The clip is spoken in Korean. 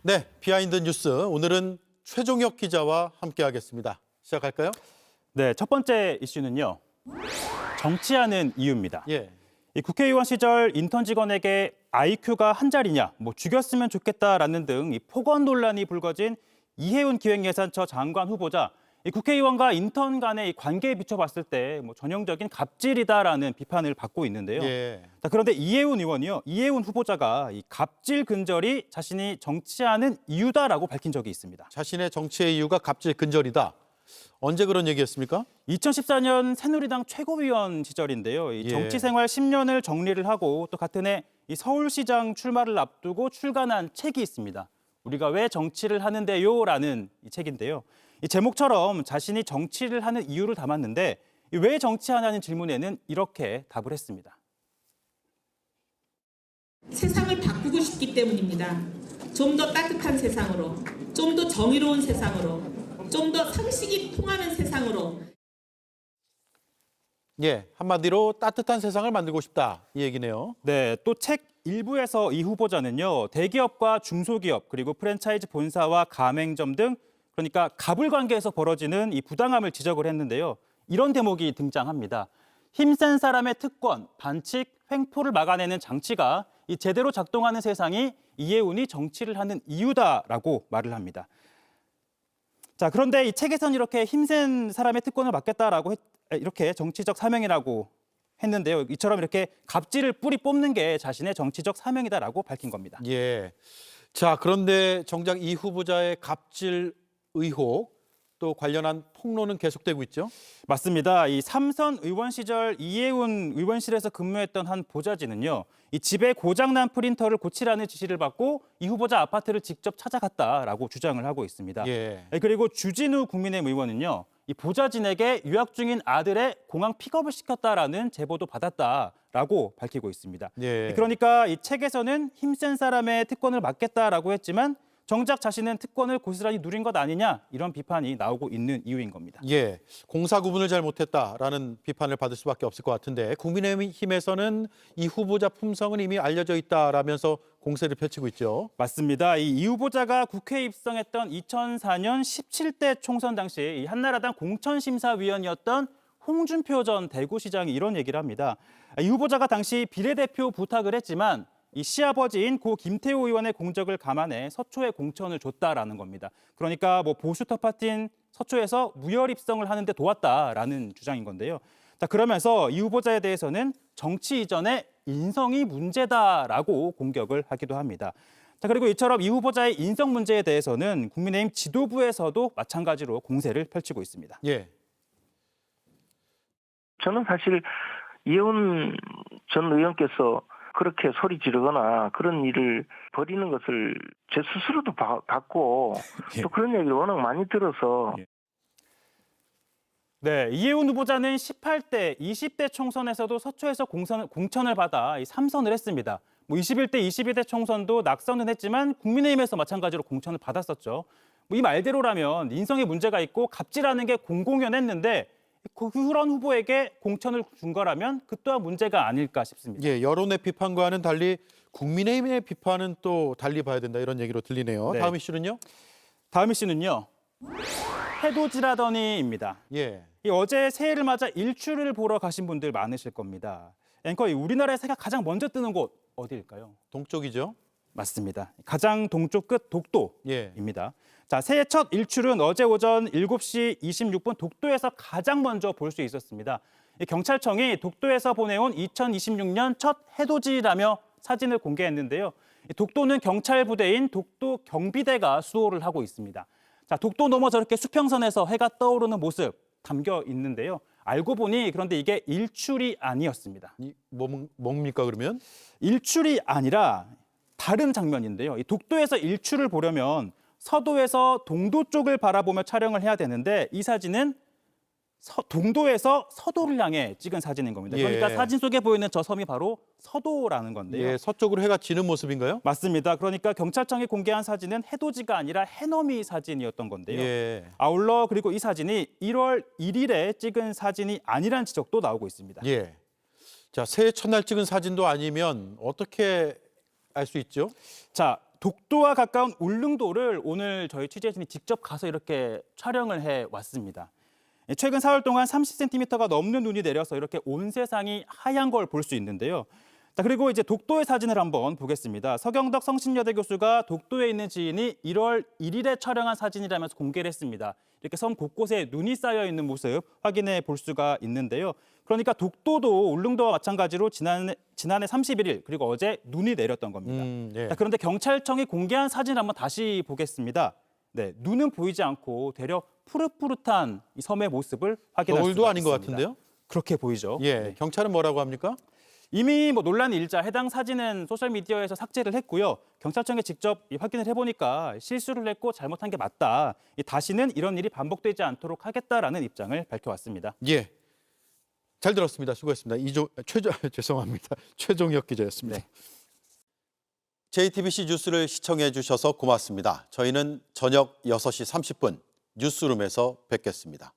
네, 비하인드 뉴스. 오늘은 최종혁 기자와 함께하겠습니다. 시작할까요? 네, 첫 번째 이슈는요. 정치하는 이유입니다. 예. 이 국회의원 시절 인턴 직원에게 IQ가 한 자리냐, 죽였으면 좋겠다라는 등 이 폭언 논란이 불거진 이해운 기획예산처 장관 후보자. 이 국회의원과 인턴 간의 이 관계에 비춰봤을 때 전형적인 갑질이다라는 비판을 받고 있는데요. 예. 자, 그런데 이해운 후보자가 이 갑질 근절이 자신이 정치하는 이유다라고 밝힌 적이 있습니다. 자신의 정치의 이유가 갑질 근절이다. 언제 그런 얘기했습니까? 2014년 새누리당 최고위원 시절인데요. 이 예. 정치 생활 10년을 정리를 하고 또 같은 해 이 서울시장 출마를 앞두고 출간한 책이 있습니다. 우리가 왜 정치를 하는데요라는 이 책인데요. 이 제목처럼 자신이 정치를 하는 이유를 담았는데 왜 정치하냐는 질문에는 이렇게 답을 했습니다. 세상을 바꾸고 싶기 때문입니다. 좀 더 따뜻한 세상으로, 좀 더 정의로운 세상으로, 좀 더 상식이 통하는 세상으로. 예, 한마디로 따뜻한 세상을 만들고 싶다 이 얘기네요. 네, 또 책 일부에서 이 후보자는요. 대기업과 중소기업 그리고 프랜차이즈 본사와 가맹점 등 그러니까 갑을 관계에서 벌어지는 이 부당함을 지적을 했는데요. 이런 대목이 등장합니다. 힘센 사람의 특권, 반칙, 횡포를 막아내는 장치가 이 제대로 작동하는 세상이 이해운이 정치를 하는 이유다라고 말을 합니다. 자, 그런데 이 책에서는 이렇게 힘센 사람의 특권을 막겠다라고 이렇게 정치적 사명이라고 했는데요. 이처럼 이렇게 갑질을 뿌리 뽑는 게 자신의 정치적 사명이다라고 밝힌 겁니다. 예. 자, 그런데 정작 이 후보자의 갑질 의혹 또 관련한 폭로는 계속되고 있죠? 맞습니다. 이 삼선 의원 시절 이해운 의원실에서 근무했던 한 보좌진은요. 이 집에 고장난 프린터를 고치라는 지시를 받고 이 후보자 아파트를 직접 찾아갔다라고 주장을 하고 있습니다. 예. 그리고 주진우 국민의힘 의원은요. 이 보좌진에게 유학 중인 아들의 공항 픽업을 시켰다라는 제보도 받았다라고 밝히고 있습니다. 예. 그러니까 이 책에서는 힘센 사람의 특권을 막겠다라고 했지만 정작 자신은 특권을 고스란히 누린 것 아니냐 이런 비판이 나오고 있는 이유인 겁니다. 예, 공사 구분을 잘 못했다라는 비판을 받을 수밖에 없을 것 같은데 국민의힘에서는 이 후보자 품성은 이미 알려져 있다라면서 공세를 펼치고 있죠. 맞습니다. 이 후보자가 국회에 입성했던 2004년 17대 총선 당시 이 한나라당 공천심사위원이었던 홍준표 전 대구시장이 이런 얘기를 합니다. 이 후보자가 당시 비례대표 부탁을 했지만 이 시아버지인 고 김태호 의원의 공적을 감안해 서초에 공천을 줬다라는 겁니다. 그러니까 보수 텃파티인 서초에서 무혈 입성을 하는데 도왔다라는 주장인 건데요. 자, 그러면서 이 후보자에 대해서는 정치 이전에 인성이 문제다라고 공격을 하기도 합니다. 자, 그리고 이처럼 이 후보자의 인성 문제에 대해서는 국민의힘 지도부에서도 마찬가지로 공세를 펼치고 있습니다. 예. 저는 사실 이해운 전 의원께서 그렇게 소리 지르거나 그런 일을 벌이는 것을 제 스스로도 봤고 또 그런 얘기를 워낙 많이 들어서 네, 이해운 후보자는 18대, 20대 총선에서도 서초에서 공천을 받아 3선을 했습니다. 21대, 22대 총선도 낙선은 했지만 국민의힘에서 마찬가지로 공천을 받았었죠. 이 말대로라면 인성에 문제가 있고 갑질하는 게 공공연했는데 그런 후보에게 공천을 준 거라면 그 또한 문제가 아닐까 싶습니다. 예, 여론의 비판과는 달리 국민의힘의 비판은 또 달리 봐야 된다 이런 얘기로 들리네요. 네. 다음 이슈는요? 다음 이슈는요. 해돋이라더니입니다. 예. 어제 새해를 맞아 일출을 보러 가신 분들 많으실 겁니다. 앵커, 우리나라의 새가 가장 먼저 뜨는 곳 어디일까요? 동쪽이죠? 맞습니다. 가장 동쪽 끝 독도입니다. 예. 자, 새해 첫 일출은 어제 오전 7시 26분 독도에서 가장 먼저 볼 수 있었습니다. 경찰청이 독도에서 보내온 2026년 첫 해돋이라며 사진을 공개했는데요. 독도는 경찰 부대인 독도 경비대가 수호를 하고 있습니다. 자, 독도 너머 저렇게 수평선에서 해가 떠오르는 모습 담겨 있는데요. 알고 보니 그런데 이게 일출이 아니었습니다. 뭡니까 그러면? 일출이 아니라 다른 장면인데요. 이 독도에서 일출을 보려면 서도에서 동도 쪽을 바라보며 촬영을 해야 되는데 이 사진은 동도에서 서도를 향해 찍은 사진인 겁니다. 그러니까 예. 사진 속에 보이는 저 섬이 바로 서도라는 건데요. 예, 서쪽으로 해가 지는 모습인가요? 맞습니다. 그러니까 경찰청이 공개한 사진은 해돋이가 아니라 해넘이 사진이었던 건데요. 예. 아울러 그리고 이 사진이 1월 1일에 찍은 사진이 아니란 지적도 나오고 있습니다. 예. 자, 새해 첫날 찍은 사진도 아니면 어떻게 알 수 있죠? 자, 독도와 가까운 울릉도를 오늘 저희 취재진이 직접 가서 이렇게 촬영을 해 왔습니다. 최근 4월 동안 30cm가 넘는 눈이 내려서 이렇게 온 세상이 하얀 걸 볼 수 있는데요. 자, 그리고 이제 독도의 사진을 한번 보겠습니다. 서경덕 성신여대 교수가 독도에 있는 지인이 1월 1일에 촬영한 사진이라면서 공개를 했습니다. 이렇게 섬 곳곳에 눈이 쌓여 있는 모습 확인해 볼 수가 있는데요. 그러니까 독도도 울릉도와 마찬가지로 지난해 31일 그리고 어제 눈이 내렸던 겁니다. 네. 자, 그런데 경찰청이 공개한 사진 한번 다시 보겠습니다. 네, 눈은 보이지 않고 되려 푸릇푸릇한 이 섬의 모습을 확인할 겨울도 수가 아닌 것 있습니다. 같은데요? 그렇게 보이죠. 예, 네. 경찰은 뭐라고 합니까? 이미 논란이 일자 해당 사진은 소셜미디어에서 삭제를 했고요. 경찰청에 직접 확인을 해보니까 실수를 했고 잘못한 게 맞다. 다시는 이런 일이 반복되지 않도록 하겠다라는 입장을 밝혀왔습니다. 예, 잘 들었습니다. 수고했습니다. 죄송합니다. 최종혁 기자였습니다. 네. JTBC 뉴스를 시청해 주셔서 고맙습니다. 저희는 저녁 6시 30분 뉴스룸에서 뵙겠습니다.